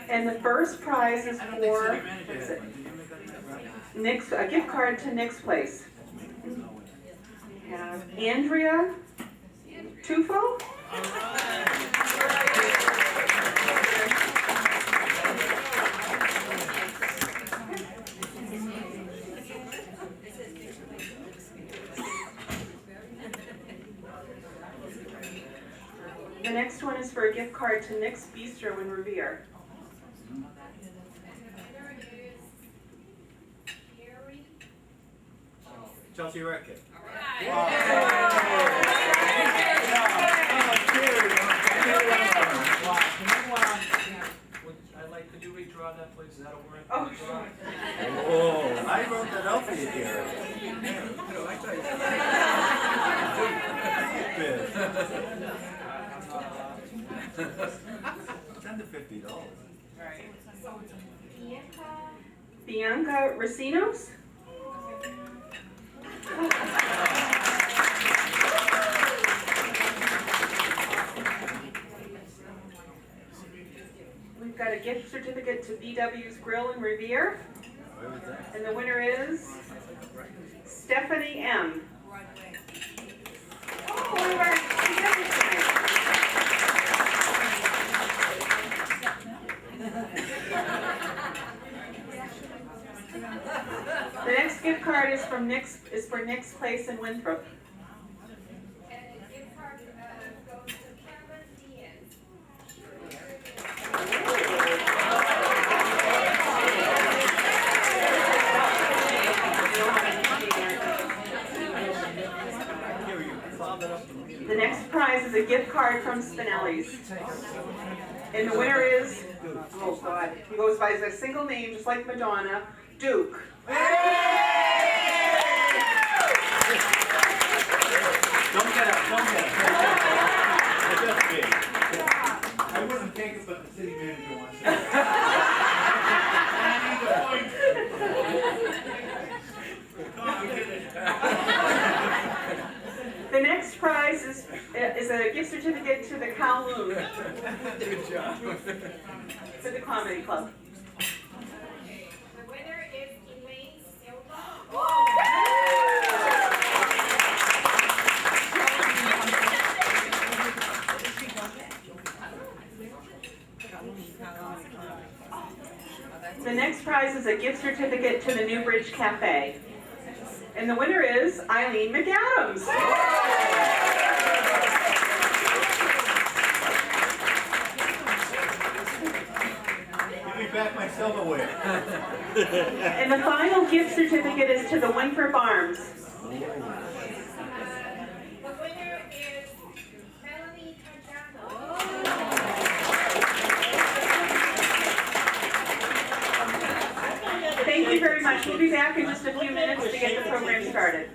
And the first prize is for, what is it? Nick's, a gift card to Nick's Place. We have Andrea Tufo. The next one is for a gift card to Nick's Bistro in Revere. Chelsea Racket. I'd like, could you redraw that, please? Is that a word? Oh, sure. Oh, I wrote that out for you, Gary. It's under $50. Bianca Racinos. We've got a gift certificate to BW's Grill in Revere. And the winner is Stephanie M. Oh, we were together tonight. The next gift card is for Nick's Place in Winthrop. And the gift card goes to Kevin Diaz. The next prize is a gift card from Spinelli's. And the winner is, oh God, he goes by a single name, just like Madonna, Duke. Don't get up, don't get up. It's just big. I wouldn't take it, but the city manager wants it. I need the points. The next prize is a gift certificate to the Kowloon. Good job. To the Comedy Club. The winner is Elaine Silva. The next prize is a gift certificate to the Newbridge Cafe. And the winner is Eileen McAdams. Give me back my silverware. And the final gift certificate is to the Winthrop Arms. The winner is Melanie Cajano. Thank you very much. We'll be back in just a few minutes to get the program started.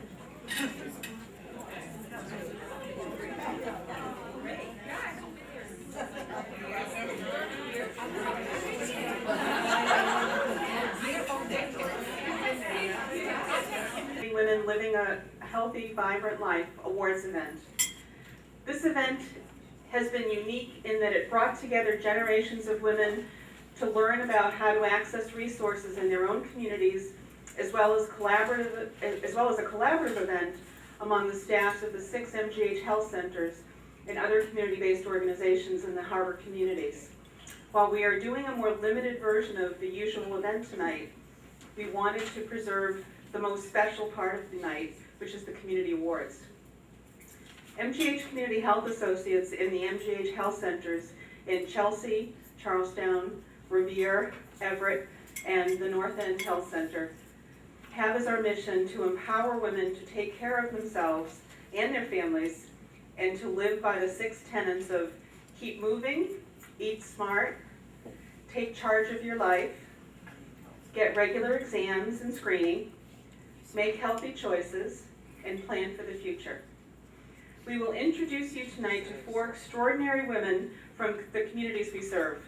Women Living a Healthy, Vibrant Life awards event. This event has been unique in that it brought together generations of women to learn about how to access resources in their own communities, as well as a collaborative event among the staffs of the 6 MGH health centers and other community-based organizations in the harbor communities. While we are doing a more limited version of the usual event tonight, we wanted to preserve the most special part of the night, which is the community awards. MGH Community Health Associates in the MGH Health Centers in Chelsea, Charlestown, Revere, Everett, and the North End Health Center have as our mission to empower women to take care of themselves and their families and to live by the 6 tenets of keep moving, eat smart, take charge of your life, get regular exams and screening, make healthy choices, and plan for the future. We will introduce you tonight to 4 extraordinary women from the communities we serve.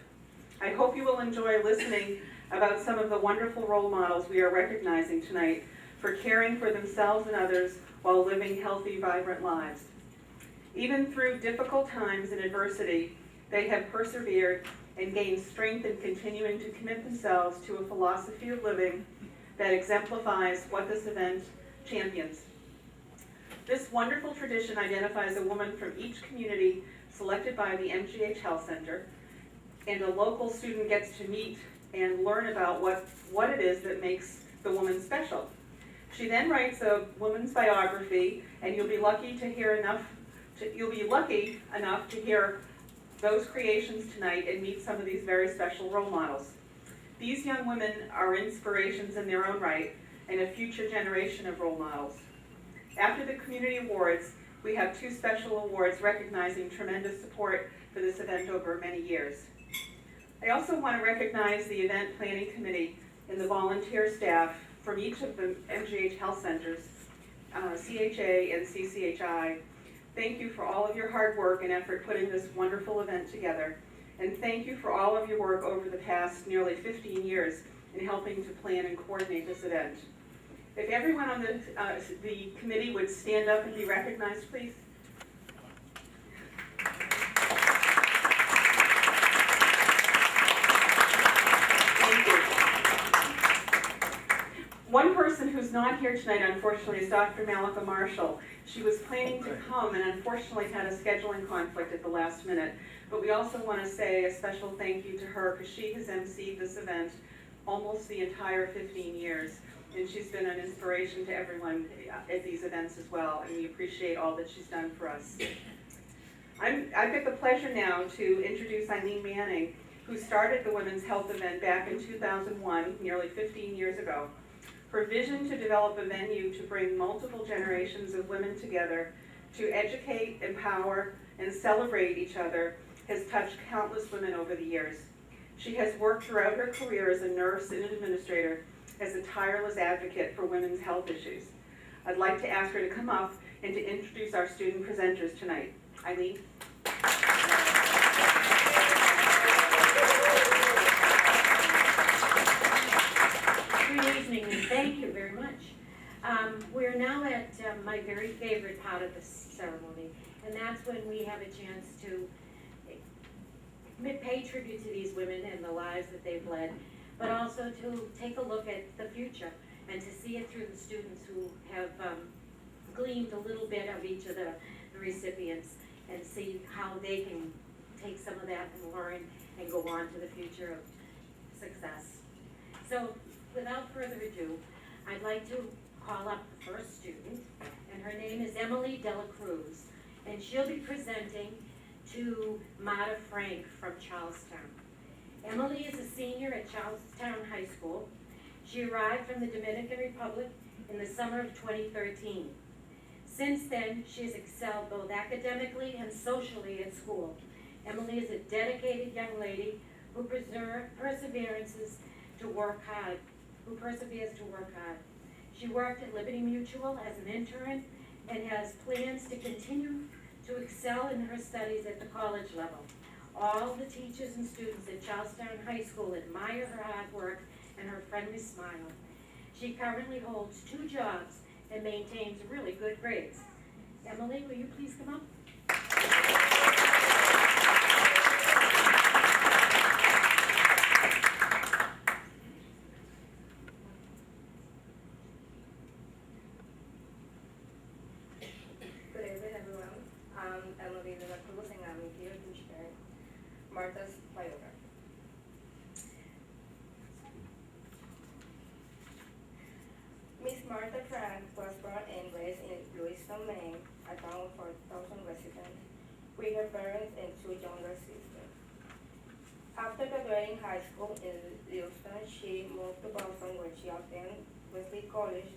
I hope you will enjoy listening about some of the wonderful role models we are recognizing tonight for caring for themselves and others while living healthy, vibrant lives. Even through difficult times and adversity, they have persevered and gained strength in continuing to commit themselves to a philosophy of living that exemplifies what this event champions. This wonderful tradition identifies a woman from each community selected by the MGH Health Center, and a local student gets to meet and learn about what it is that makes the woman special. She then writes a woman's biography, and you'll be lucky enough to hear those creations tonight and meet some of these very special role models. These young women are inspirations in their own right and a future generation of role models. After the community awards, we have 2 special awards recognizing tremendous support for this event over many years. I also want to recognize the event planning committee and the volunteer staff from each of the MGH Health Centers, CHA and CCHI. Thank you for all of your hard work and effort putting this wonderful event together. And thank you for all of your work over the past nearly 15 years in helping to plan and coordinate this event. If everyone on the committee would stand up and be recognized, please. Thank you. One person who's not here tonight, unfortunately, is Dr. Malika Marshall. She was planning to come and unfortunately had a scheduling conflict at the last minute. But we also want to say a special thank you to her because she has emceed this event almost the entire 15 years. And she's been an inspiration to everyone at these events as well, and we appreciate all that she's done for us. I've got the pleasure now to introduce Eileen Manning, who started the Women's Health event back in 2001, nearly 15 years ago. Her vision to develop a venue to bring multiple generations of women together to educate, empower, and celebrate each other has touched countless women over the years. She has worked throughout her career as a nurse and an administrator as a tireless advocate for women's health issues. I'd like to ask her to come up and to introduce our student presenters tonight. Eileen. Good evening, and thank you very much. We're now at my very favorite part of the ceremony, and that's when we have a chance to pay tribute to these women and the lives that they've led, but also to take a look at the future and to see it through the students who have gleaned a little bit of each of the recipients and see how they can take some of that and learn and go on to the future of success. So without further ado, I'd like to call up the first student, and her name is Emily Dela Cruz, and she'll be presenting to Marta Frank from Charlestown. Emily is a senior at Charlestown High School. She arrived from the Dominican Republic in the summer of 2013. Since then, she has excelled both academically and socially at school. Emily is a dedicated young lady who perseveres to work hard. She worked at Liberty Mutual as an intern and has plans to continue to excel in her studies at the college level. All the teachers and students at Charlestown High School admire her hard work and her friendly smile. She currently holds 2 jobs and maintains really good grades. Emily, will you please come up? Good evening, everyone. I'm Emily de la Cruz, and I'm here to share Marta's biography. Miss Marta Frank was born and raised in Lewiston, Maine, a town of 4,000 residents, with her parents and 2 younger sisters. After graduating high school in Lewiston, she moved to Boston, where she attended Wesley College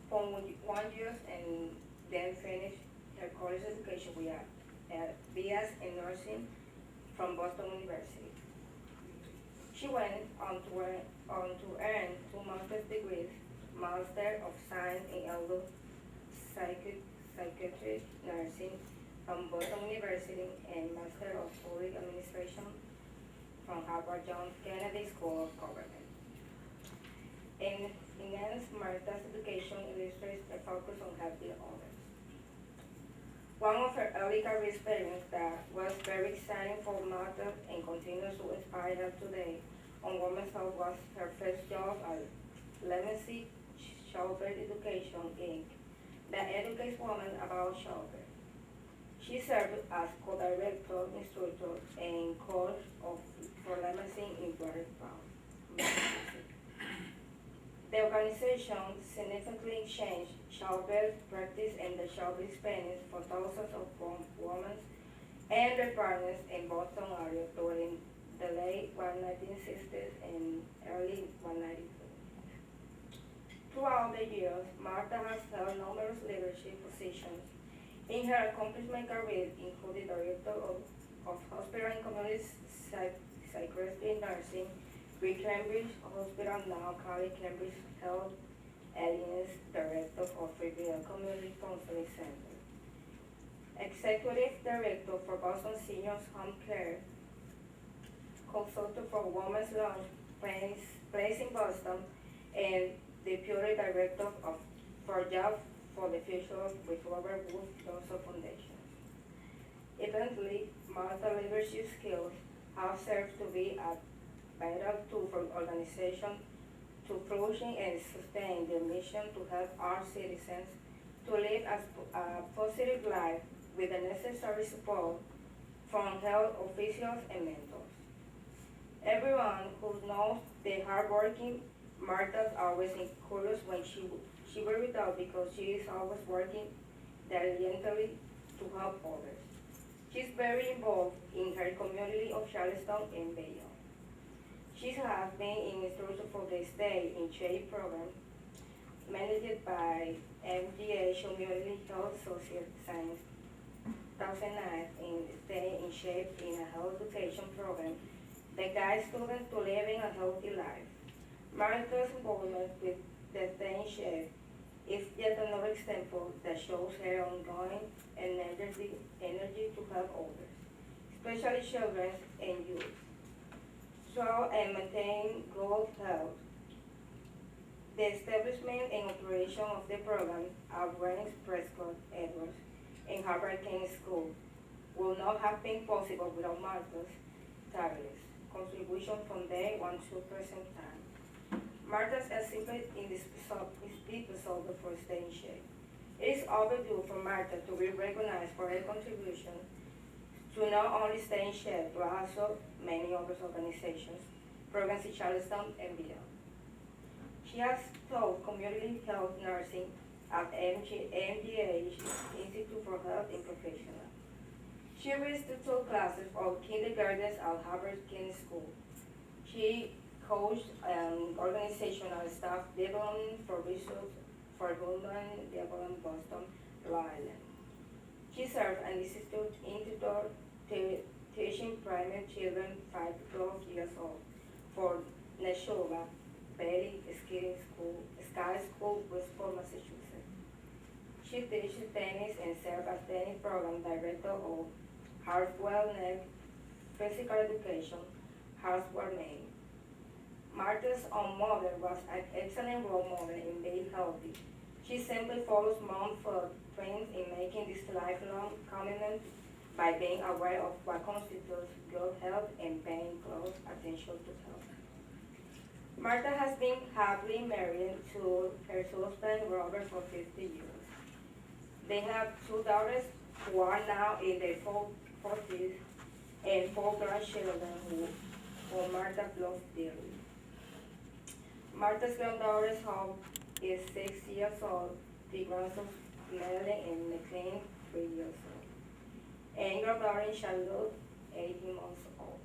for 1 year and then finished her college education with a BS in nursing from Boston University. She went on to earn 2 master's degrees, Master of Science in Elder Psychiatric Nursing from Boston University and Master of Public Administration from Harvard John Kennedy School of Government. In Marta's education illustrates a focus on helping others. One of her early career experiences that was very exciting for Martha and continues to inspire her today on Women's Health was her first job at Legacy Childbirth Education, Inc., that educates women about childbirth. She served as co-director, instructor, and coach for Legacy in Watertown, Massachusetts. The organization significantly changed childbirth practice and the childbirth experience for thousands of women and their partners in Boston area during the late 1960s and early 1990s. Throughout the years, Martha has held numerous leadership positions. In her accomplishment career, including Director of Hospital and Community Psychiatry Nursing with Cambridge Hospital, now Cali Cambridge Health Alliance, Director of Revere Community Counseling Center, Executive Director for Boston Seniors Home Care, Consultant for Women's Launch Place in Boston, and Deputy Director for Jobs for the Future with Robert Wood Johnson Foundation. Eventually, Martha's leadership skills have served to be a vital tool for organizations to flourishing and sustain their mission to help our citizens to live a positive life with the necessary support from health officials and mentors. Everyone who knows the hardworking Martha's always encouraged when she worried out because she is always working diligently to help others. She's very involved in her community of Charleston and Bayonne. She has been in instructor for the Stay in Shape program, managed by MGH Community Health Social Science 2009 in Stay in Shape in a health education program that guides students to living a healthy life. Martha's involvement with the Stay in Shape is yet another example that shows her ongoing energy to help others, especially children and youth, so and maintain good health. The establishment and operation of the program at Wayne Prescott Edwards and Harvard Kennedy School would not have been possible without Martha's tireless contribution from day one to present time. Martha's is simply indispensable for Stay in Shape. It is overdue for Martha to be recognized for her contribution to not only Stay in Shape, but also many other organizations, programs in Charleston and beyond. She has taught community health nursing at MGH Institute for Health and Professional. She raised the 2 classes of kindergartens at Harvard Kennedy School. She coached organizational staff development for research for Human Development Boston, Rhode Island. She served an institute teaching primary children 5 to 12 years old for Neshoba Valley Sky School, Westport, Massachusetts. She teaches tennis and served as tennis program director of Hartwell Neck Physical Education, Hartwell, Maine. Martha's own mother was an excellent role model in being healthy. She simply follows mom's footprints in making this lifelong commitment by being aware of what constitutes good health and paying close attention to health. Martha has been happily married to her husband Robert for 50 years. They have 2 daughters who are now in their 40s and 4 grandchildren who Martha loves dearly. Martha's granddaughter's Hope is 6 years old, the grandsons Melanie and McLean 3 years old, and granddaughter Charlotte 18 months old.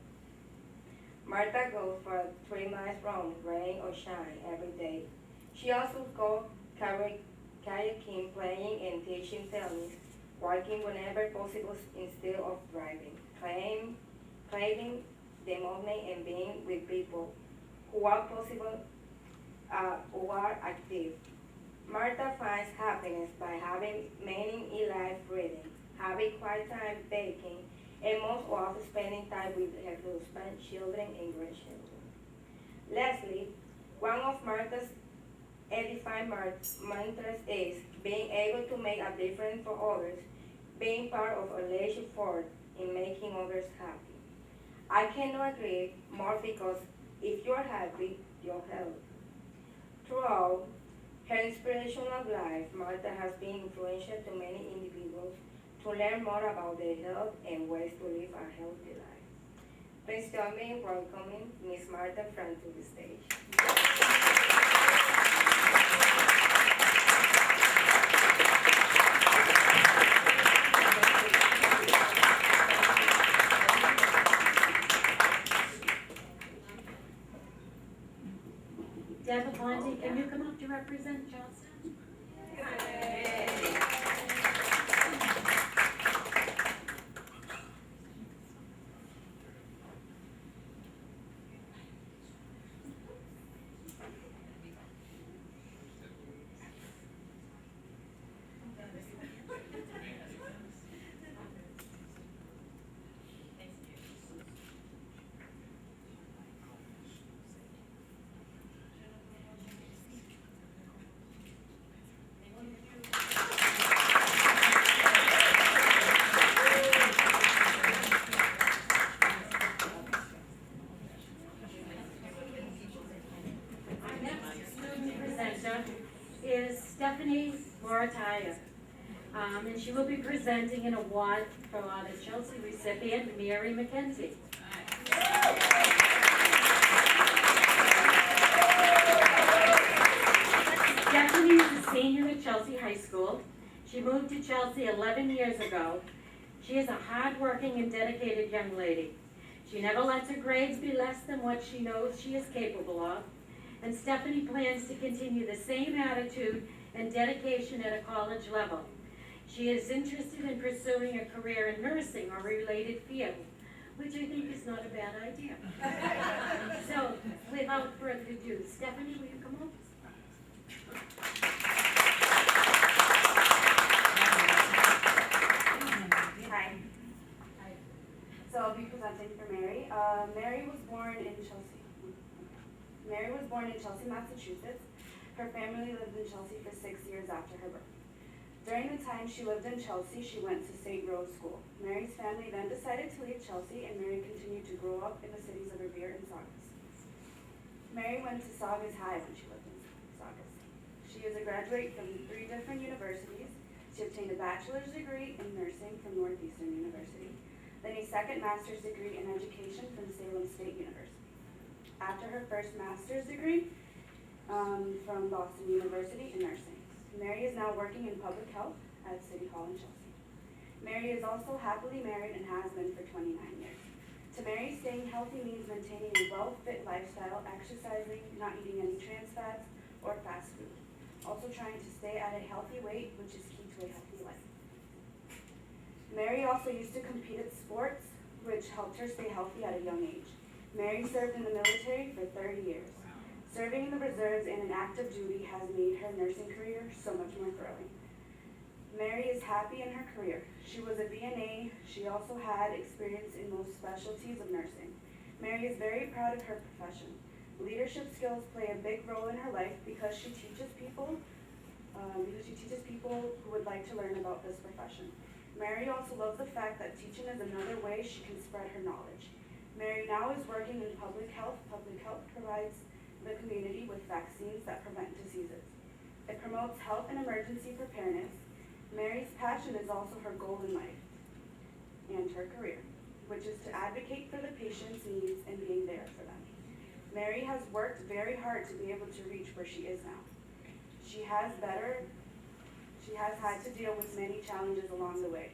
Martha goes for a 3-mile run, rain or shine, every day. She also goes kayaking, playing and teaching tennis, walking whenever possible instead of driving, craving the moment and being with people who are possible, who are active. Martha finds happiness by having meaning in life, reading, having quiet time baking, and most often spending time with her husband, children, and grandchildren. Lastly, one of Martha's edifying mantras is being able to make a difference for others being part of a large effort in making others happy. I cannot agree more because if you're happy, you're healthy. Throughout her inspirational life, Martha has been influential to many individuals to learn more about their health and ways to live a healthy life. Please join me in welcoming Miss Martha Frank to the stage. Deb Aponte, can you come up to represent Charleston? Our next student presenter is Stephanie Morataya. And she will be presenting an award for the Chelsea recipient, Mary McKenzie. Stephanie is a senior at Chelsea High School. She moved to Chelsea 11 years ago. She is a hardworking and dedicated young lady. She never lets her grades be less than what she knows she is capable of. And Stephanie plans to continue the same attitude and dedication at a college level. She is interested in pursuing a career in nursing or a related field, which I think is not a bad idea. So, without further ado, Stephanie, will you come up? Hi. So I'll be presenting for Mary. Mary was born in Chelsea, Massachusetts. Her family lived in Chelsea for 6 years after her birth. During the time she lived in Chelsea, she went to St. Rose School. Mary's family then decided to leave Chelsea, and Mary continued to grow up in the cities of Revere and Saugus. Mary went to Saugus High when she lived in Saugus. She is a graduate from 3 different universities. She obtained a bachelor's degree in nursing from Northeastern University, then a second master's degree in education from Salem State University. After her first master's degree from Boston University in nursing, Mary is now working in public health at City Hall in Chelsea. Mary is also happily married and has been for 29 years. To Mary, staying healthy means maintaining a well-fit lifestyle, exercising, not eating any trans fats or fast food. Also trying to stay at a healthy weight, which is key to a healthy life. Mary also used to compete at sports, which helped her stay healthy at a young age. Mary served in the military for 30 years. Serving in the reserves and in active duty has made her nursing career so much more thrilling. Mary is happy in her career. She was a BNA. She also had experience in most specialties of nursing. Mary is very proud of her profession. Leadership skills play a big role in her life because she teaches people who would like to learn about this profession. Mary also loves the fact that teaching is another way she can spread her knowledge. Mary now is working in public health. Public health provides the community with vaccines that prevent diseases. It promotes health and emergency preparedness. Mary's passion is also her goal in life and her career, which is to advocate for the patient's needs and being there for them. Mary has worked very hard to be able to reach where she is now. She has had to deal with many challenges along the way.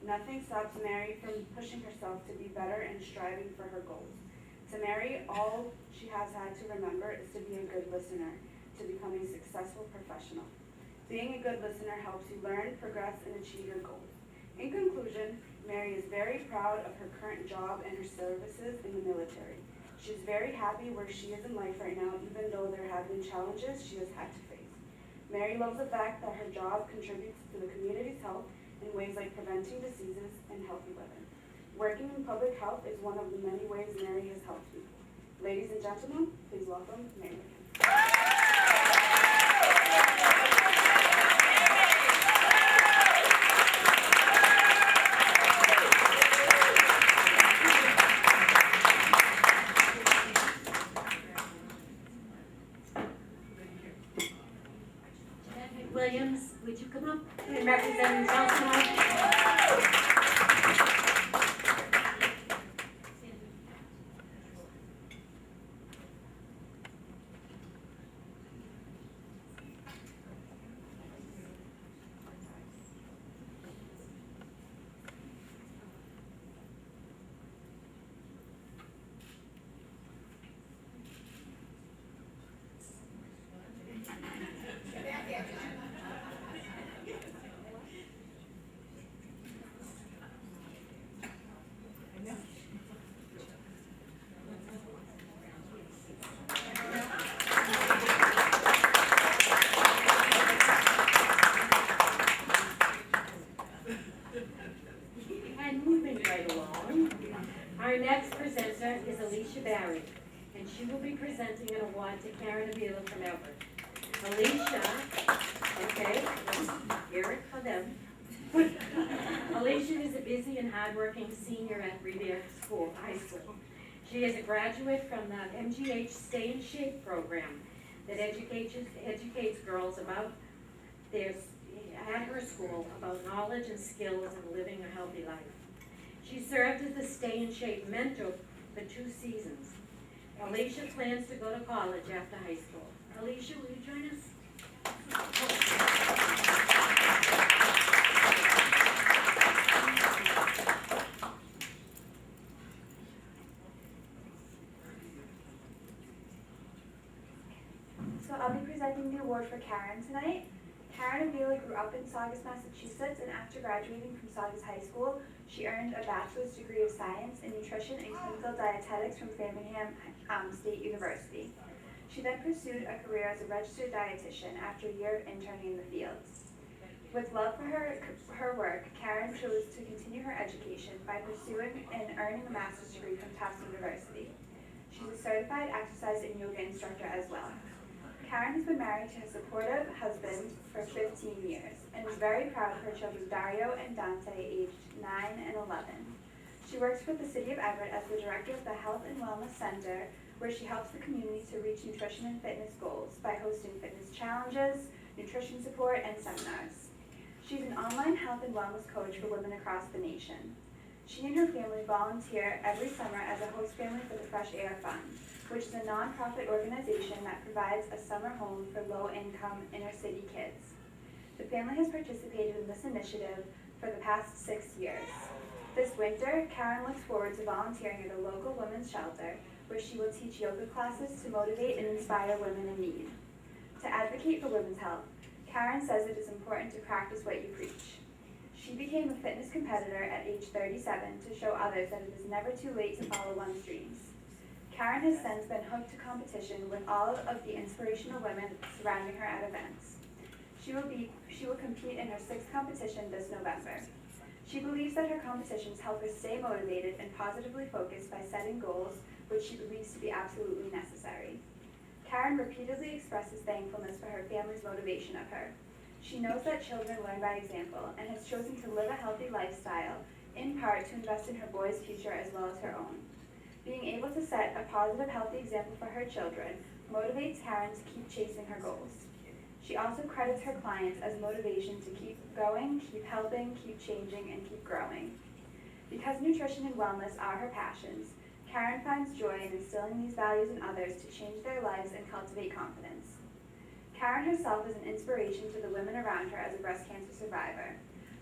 Nothing stops Mary from pushing herself to be better and striving for her goals. To Mary, all she has had to remember is to be a good listener to become a successful professional. Being a good listener helps you learn, progress, and achieve your goals. In conclusion, Mary is very proud of her current job and her services in the military. She's very happy where she is in life right now, even though there have been challenges she has had to face. Mary loves the fact that her job contributes to the community's health in ways like preventing diseases and healthy living. Working in public health is one of the many ways Mary has helped people. Ladies and gentlemen, please welcome Mary McKenzie. And moving right along, our next presenter is Alicia Barry, and she will be presenting an award to Karen Avila from Everett. Alicia, okay, let's hear it for them. Alicia is a busy and hardworking senior at Revere High School. She is a graduate from the MGH Stay in Shape program that educates girls about at her school about knowledge and skills in living a healthy life. She served as the Stay in Shape mentor for 2 seasons. Alicia plans to go to college after high school. Alicia, will you join us? So I'll be presenting the award for Karen tonight. Karen Avila grew up in Saugus, Massachusetts, and after graduating from Saugus High School, she earned a bachelor's degree of science in nutrition and clinical dietetics from Framingham State University. She then pursued a career as a registered dietitian after a year of interning in the field. With love for her work, Karen chose to continue her education by pursuing and earning a master's degree from Tufts University. She's a certified exercise and yoga instructor as well. Karen has been married to her supportive husband for 15 years and is very proud of her children Dario and Dante, aged 9 and 11. She works with the City of Everett as the director of the Health and Wellness Center, where she helps the community to reach nutrition and fitness goals by hosting fitness challenges, nutrition support, and seminars. She's an online health and wellness coach for women across the nation. She and her family volunteer every summer as a host family for the Fresh Air Fund, which is a nonprofit organization that provides a summer home for low-income inner-city kids. The family has participated in this initiative for the past 6 years. This winter, Karen looks forward to volunteering at a local women's shelter where she will teach yoga classes to motivate and inspire women in need. To advocate for women's health, Karen says it is important to practice what you preach. She became a fitness competitor at age 37 to show others that it is never too late to follow one's dreams. Karen has since been hooked to competition with all of the inspirational women surrounding her at events. She will compete in her 6th competition this November. She believes that her competitions help her stay motivated and positively focused by setting goals which she believes to be absolutely necessary. Karen repeatedly expresses thankfulness for her family's motivation of her. She knows that children learn by example and has chosen to live a healthy lifestyle, in part to invest in her boys' future as well as her own. Being able to set a positive, healthy example for her children motivates Karen to keep chasing her goals. She also credits her clients as motivation to keep going, keep helping, keep changing, and keep growing. Because nutrition and wellness are her passions, Karen finds joy in instilling these values in others to change their lives and cultivate confidence. Karen herself is an inspiration to the women around her as a breast cancer survivor.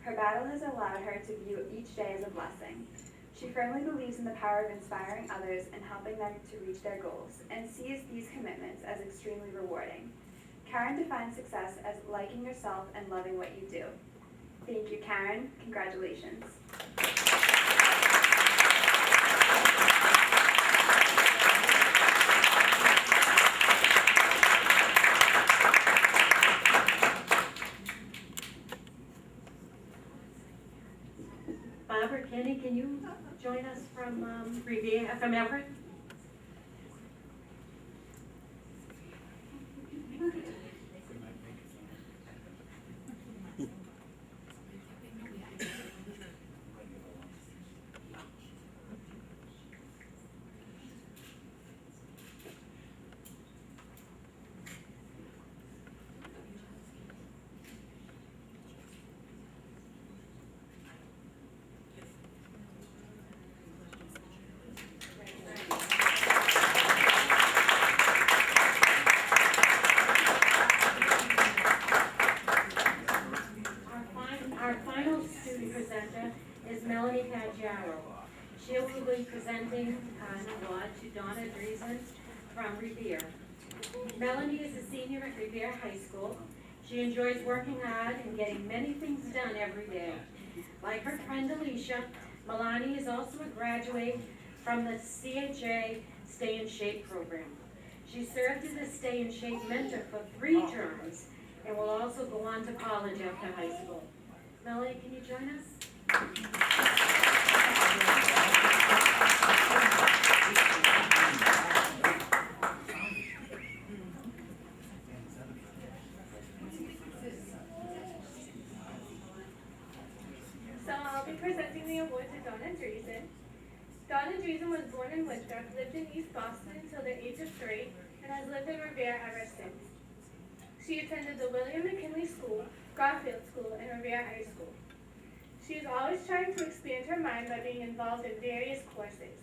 Her battle has allowed her to view each day as a blessing. She firmly believes in the power of inspiring others and helping them to reach their goals, and sees these commitments as extremely rewarding. Karen defines success as liking yourself and loving what you do. Thank you, Karen. Congratulations. Barbara, Kenny, can you join us from Revere, from Everett? She will be presenting an award to Donna Driesen from Revere. Melanie is a senior at Revere High School. She enjoys working hard and getting many things done every day. Like her friend Alicia, Melanie is also a graduate from the CHA Stay in Shape program. She served as a Stay in Shape mentor for 3 terms and will also go on to college after high school. Melanie, can you join us? presenting the award to Donna Dreesen. Donna Dreesen was born in Winthrop, lived in East Boston until the age of 3, and has lived in Revere ever since. She attended the William McKinley School, Garfield School, and Revere High School. She is always trying to expand her mind by being involved in various courses.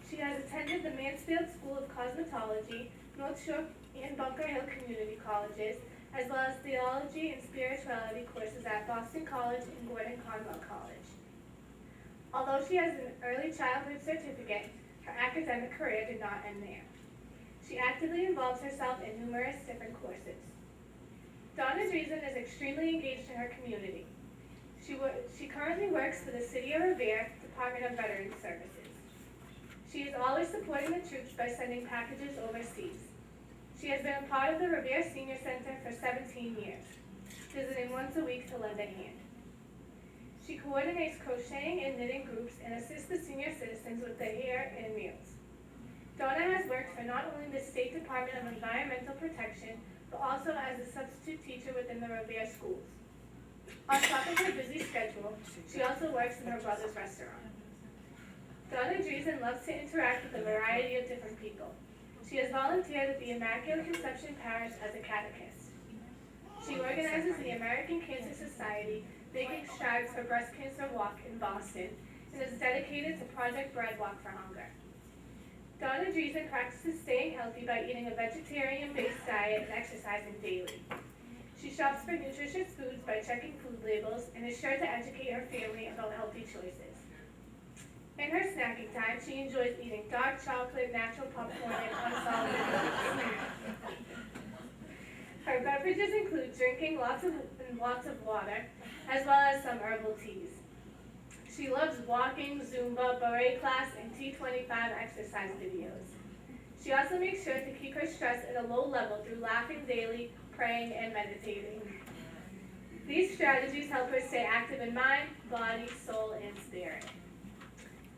She has attended the Mansfield School of Cosmetology, North Shore and Bunker Hill Community Colleges, as well as theology and spirituality courses at Boston College and Gordon Conwell College. Although she has an early childhood certificate, her academic career did not end there. She actively involves herself in numerous different courses. Donna Dreesen is extremely engaged in her community. She currently works for the City of Revere Department of Veterans Services. She is always supporting the troops by sending packages overseas. She has been a part of the Revere Senior Center for 17 years, visiting once a week to lend a hand. She coordinates crocheting and knitting groups and assists the senior citizens with their hair and meals. Donna has worked for not only the State Department of Environmental Protection, but also as a substitute teacher within the Revere schools. On top of her busy schedule, she also works in her brother's restaurant. Donna Dreesen loves to interact with a variety of different people. She has volunteered at the Immaculate Conception Parish as a catechist. She organizes the American Cancer Society Making Strides for Breast Cancer Walk in Boston and is dedicated to Project Bread Walk for Hunger. Donna Dreesen practices staying healthy by eating a vegetarian-based diet and exercising daily. She shops for nutritious foods by checking food labels and is sure to educate her family about healthy choices. In her snacking time, she enjoys eating dark chocolate, natural popcorn, and unsalted foods. Her beverages include drinking lots of water, as well as some herbal teas. She loves walking, Zumba, beret class, and T25 exercise videos. She also makes sure to keep her stress at a low level through laughing daily, praying, and meditating. These strategies help her stay active in mind, body, soul, and spirit.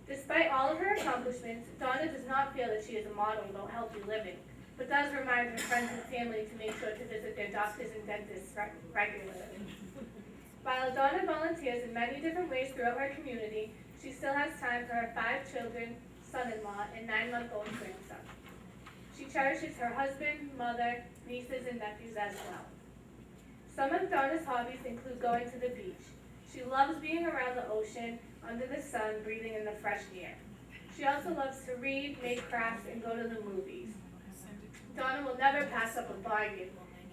Despite all of her accomplishments, Donna does not feel that she is a model about healthy living, but does remind her friends and family to make sure to visit their doctors and dentists regularly. While Donna volunteers in many different ways throughout her community, she still has time for her 5 children, son-in-law, and 9-month-old grandson. She cherishes her husband, mother, nieces, and nephews as well. Some of Donna's hobbies include going to the beach. She loves being around the ocean, under the sun, breathing in the fresh air. She also loves to read, make crafts, and go to the movies. Donna will never pass up a bargain.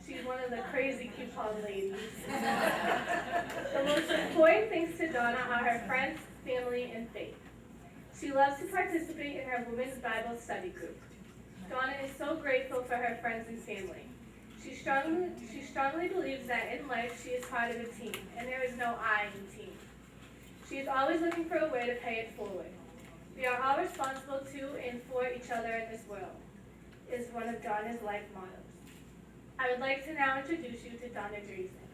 She's one of the crazy coupon ladies. The most important things to Donna are her friends, family, and faith. She loves to participate in her Women's Bible Study Group. Donna is so grateful for her friends and family. She strongly believes that in life she is part of a team, and there is no I in team. She is always looking for a way to pay it forward. We are all responsible to and for each other in this world, is one of Donna's life mottos. I would like to now introduce you to Donna Dreesen.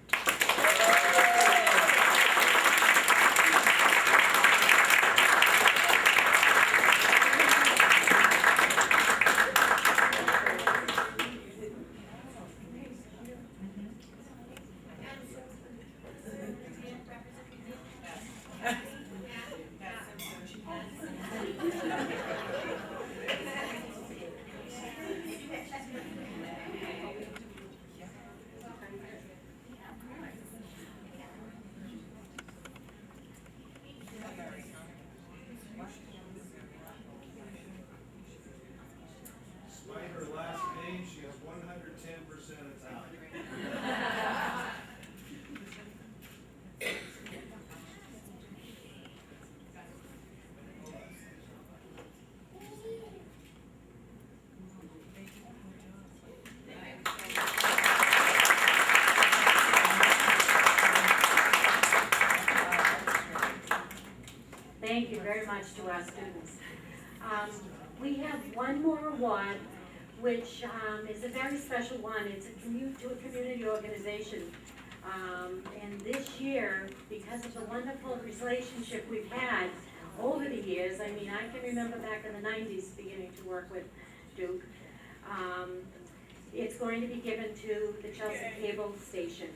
Despite her last name, she is 110% Italian. Thank you very much to our students. We have one more award, which is a very special one. It's to a community organization. And this year, because of the wonderful relationship we've had over the years, I mean, I can remember back in the 90s beginning to work with Duke. It's going to be given to the Chelsea Cable Station.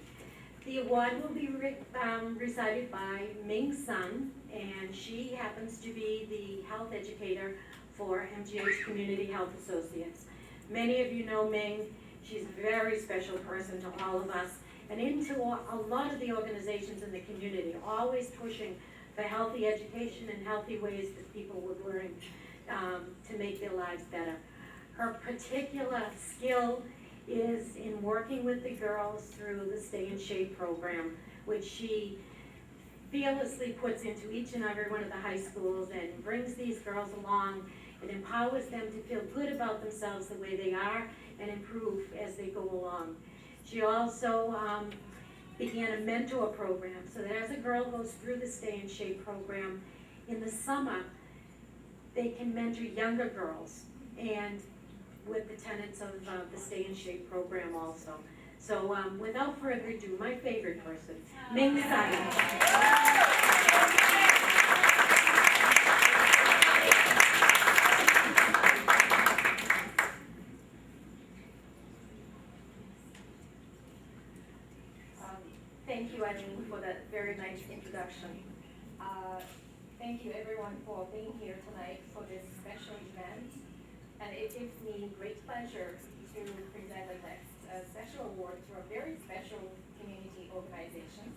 The award will be recited by Ming Sun, and she happens to be the health educator for MGH Community Health Associates. Many of you know Ming. She's a very special person to all of us, and into a lot of the organizations in the community, always pushing for healthy education and healthy ways that people would learn to make their lives better. Her particular skill is in working with the girls through the Stay in Shape program, which she fearlessly puts into each and every one of the high schools and brings these girls along and empowers them to feel good about themselves the way they are and improve as they go along. She also began a mentor program so that as a girl goes through the Stay in Shape program, in the summer, they can mentor younger girls and with the tenets of the Stay in Shape program also. So without further ado, my favorite person, Ming Sun. Thank you, Eileen, for that very nice introduction. Thank you, everyone, for being here tonight for this special event. And it gives me great pleasure to present the next special award to a very special community organization.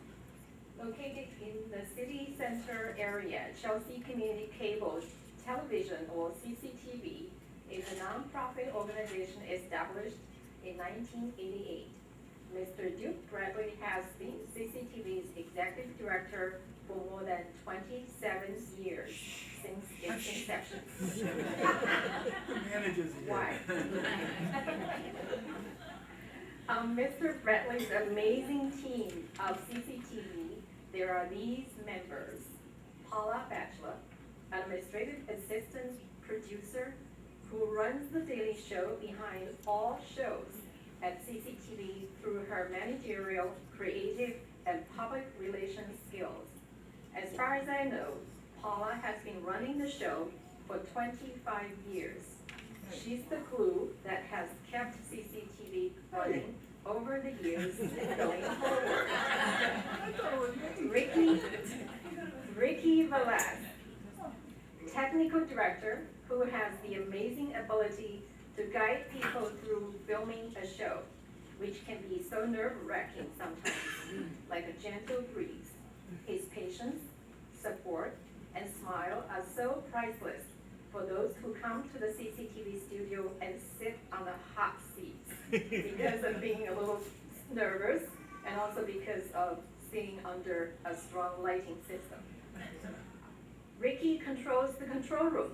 Located in the city center area, Chelsea Community Cable Television, or CCTV, is a nonprofit organization established in 1988. Mr. Duke Bradley has been CCTV's executive director for more than 27 years since its inception. Managers here. Why? Mr. Bradley's amazing team of CCTV, there are these members: Paula Batchelor, administrative assistant producer who runs the daily show behind all shows at CCTV through her managerial, creative, and public relations skills. As far as I know, Paula has been running the show for 25 years. She's the glue that has kept CCTV running over the years and going forward. Ricky Velez, technical director who has the amazing ability to guide people through filming a show, which can be so nerve-wracking sometimes, like a gentle breeze. His patience, support, and smile are so priceless for those who come to the CCTV studio and sit on the hot seats because of being a little nervous and also because of sitting under a strong lighting system. Ricky controls the control room.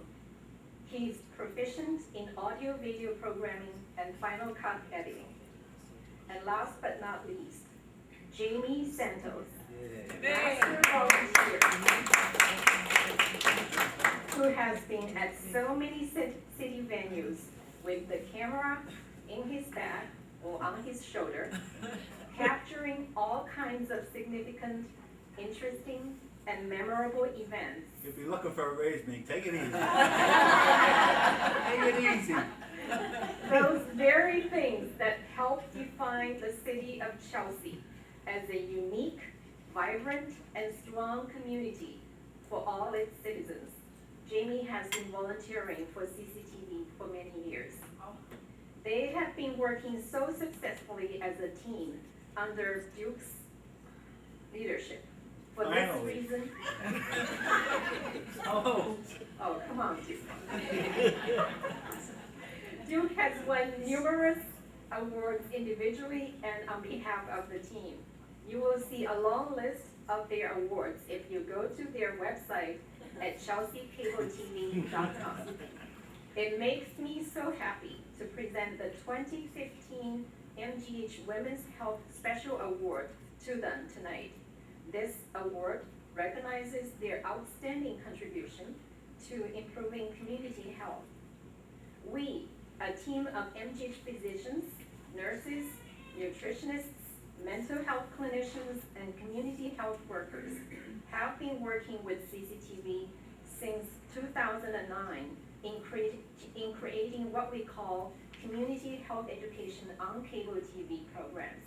He's proficient in audio-video programming and Final Cut editing. And last but not least, Jamie Santos, master volunteer, who has been at so many city venues with the camera in his bag or on his shoulder, capturing all kinds of significant, interesting, and memorable events. If you're looking for a raise, Ming, take it easy. Take it easy. Those very things that help define the city of Chelsea as a unique, vibrant, and strong community for all its citizens. Jamie has been volunteering for CCTV for many years. They have been working so successfully as a team under Duke's leadership. For this reason, Oh. oh, come on, Duke. Duke has won numerous awards individually and on behalf of the team. You will see a long list of their awards if you go to their website at chelseacabletv.com. It makes me so happy to present the 2015 MGH Women's Health Special Award to them tonight. This award recognizes their outstanding contribution to improving community health. We, a team of MGH physicians, nurses, nutritionists, mental health clinicians, and community health workers, have been working with CCTV since 2009 in creating what we call community health education on cable TV programs.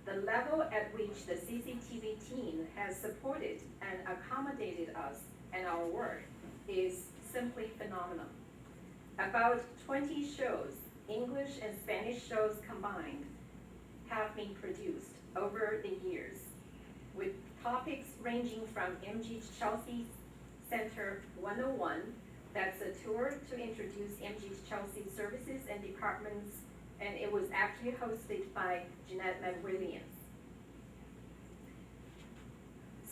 The level at which the CCTV team has supported and accommodated us and our work is simply phenomenal. About 20 shows, English and Spanish shows combined, have been produced over the years, with topics ranging from MGH Chelsea Center 101, that's a tour to introduce MGH Chelsea services and departments, and it was actually hosted by Jeanette McWilliams.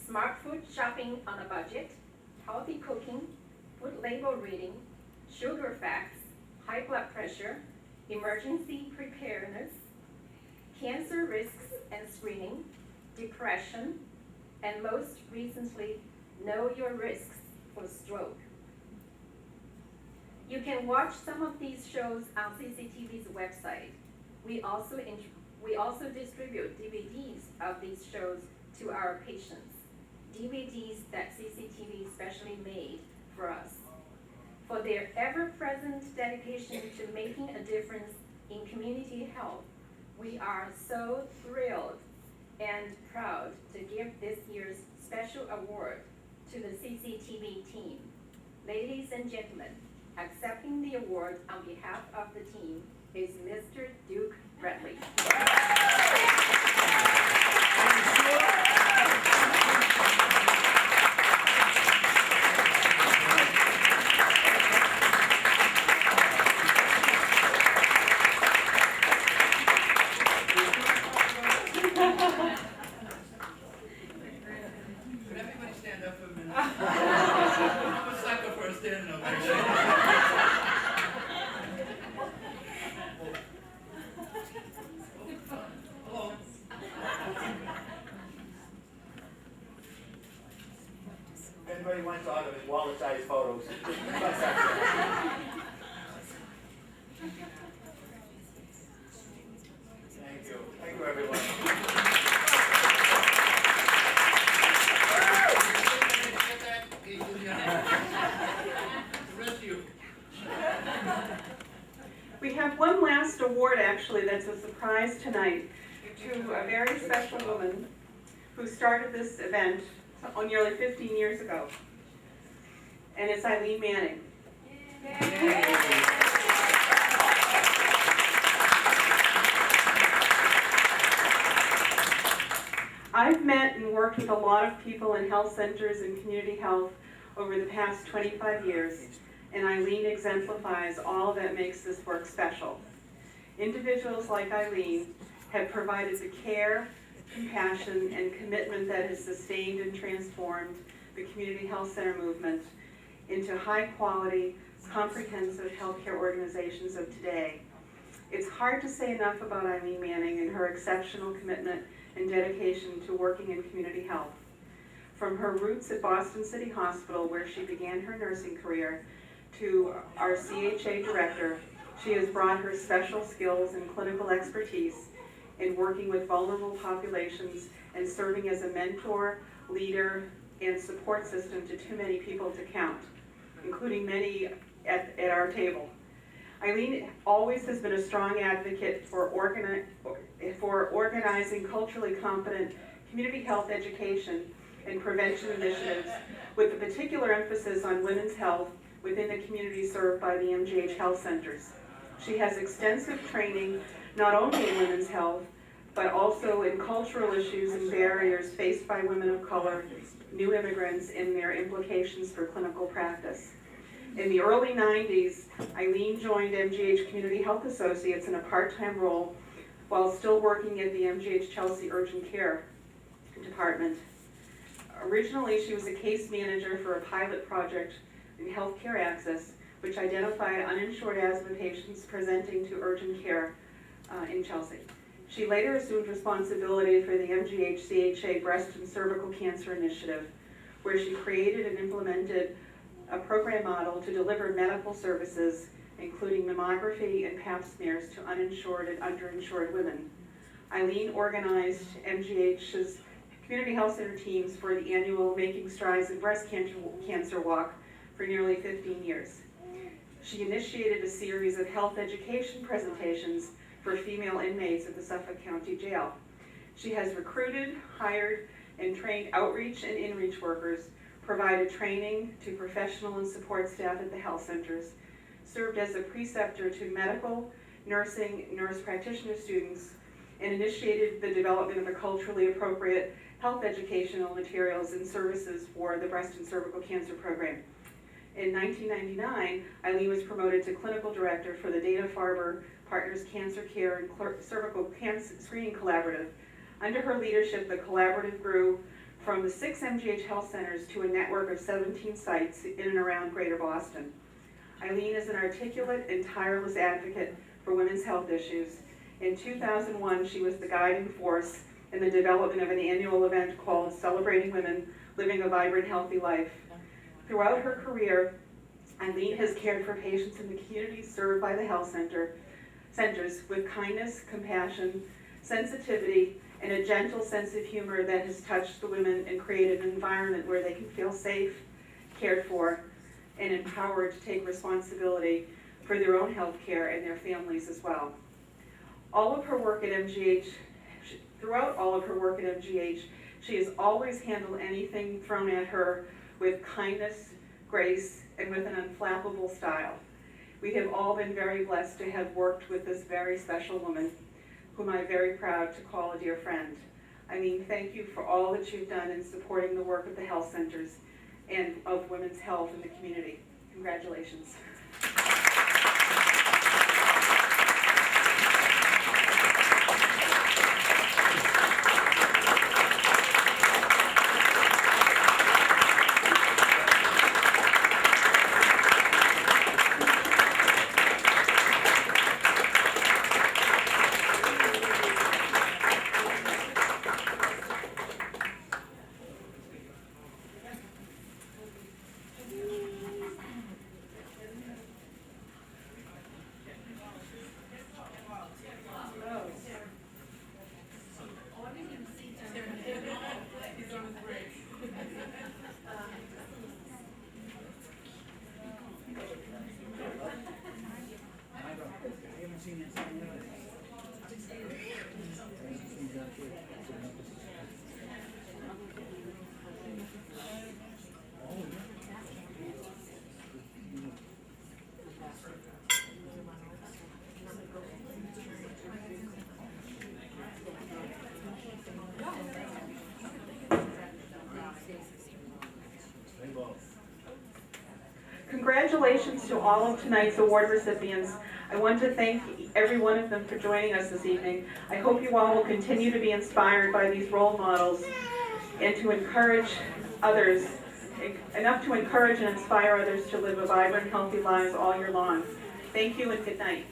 Smart food shopping on a budget, healthy cooking, food label reading, sugar facts, high blood pressure, emergency preparedness, cancer risks and screening, depression, and most recently, know your risks for stroke. You can watch some of these shows on CCTV's website. We also distribute DVDs of these shows to our patients, DVDs that CCTV specially made for us. For their ever-present dedication to making a difference in community health, we are so thrilled and proud to give this year's special award to the CCTV team. Ladies and gentlemen, accepting the award on behalf of the team is Mr. Duke Bradley. Could everybody stand up for a minute? I'm a sucker for a standing ovation. Hello. If anybody wants all of his wallet-sized photos. Thank you. Thank you, everyone. The rest of you. We have one last award, actually, that's a surprise tonight to a very special woman who started this event nearly 15 years ago. And it's Eileen Manning. I've met and worked with a lot of people in health centers and community health over the past 25 years, and Eileen exemplifies all that makes this work special. Individuals like Eileen have provided the care, compassion, and commitment that has sustained and transformed the community health center movement into high-quality, comprehensive healthcare organizations of today. It's hard to say enough about Eileen Manning and her exceptional commitment and dedication to working in community health. From her roots at Boston City Hospital, where she began her nursing career, to our CHA director, she has brought her special skills and clinical expertise in working with vulnerable populations and serving as a mentor, leader, and support system to too many people to count, including many at our table. Eileen always has been a strong advocate for organizing culturally competent community health education and prevention initiatives with a particular emphasis on women's health within the community served by the MGH Health Centers. She has extensive training not only in women's health, but also in cultural issues and barriers faced by women of color, new immigrants, and their implications for clinical practice. In the early 90s, Eileen joined MGH Community Health Associates in a part-time role while still working at the MGH Chelsea Urgent Care Department. Originally, she was a case manager for a pilot project in healthcare access, which identified uninsured asthma patients presenting to urgent care in Chelsea. She later assumed responsibility for the MGH CHA Breast and Cervical Cancer Initiative, where she created and implemented a program model to deliver medical services, including mammography and pap smears, to uninsured and underinsured women. Eileen organized MGH's community health center teams for the annual Making Strides in Breast Cancer Walk for nearly 15 years. She initiated a series of health education presentations for female inmates at the Suffolk County Jail. She has recruited, hired, and trained outreach and inreach workers, provided training to professional and support staff at the health centers, served as a preceptor to medical, nursing, nurse practitioner students, and initiated the development of a culturally appropriate health educational materials and services for the breast and cervical cancer program. In 1999, Eileen was promoted to clinical director for the Dana-Farber Partners Cancer Care and Cervical Cancer Screening Collaborative. Under her leadership, the collaborative grew from the 6 MGH health centers to a network of 17 sites in and around Greater Boston. Eileen is an articulate and tireless advocate for women's health issues. In 2001, she was the guiding force in the development of an annual event called Celebrating Women, Living a Vibrant, Healthy Life. Throughout her career, Eileen has cared for patients in the communities served by the health centers with kindness, compassion, sensitivity, and a gentle sense of humor that has touched the women and created an environment where they can feel safe, cared for, and empowered to take responsibility for their own health care and their families as well. All of her work at MGH, throughout all of her work at MGH, she has always handled anything thrown at her with kindness, grace, and with an unflappable style. We have all been very blessed to have worked with this very special woman, whom I'm very proud to call a dear friend. Eileen, thank you for all that you've done in supporting the work of the health centers and of women's health in the community. Congratulations. Congratulations to all of tonight's award recipients. I want to thank every one of them for joining us this evening. I hope you all will continue to be inspired by these role models and to encourage others, enough to encourage and inspire others to live a vibrant, healthy lives all year long. Thank you and good night.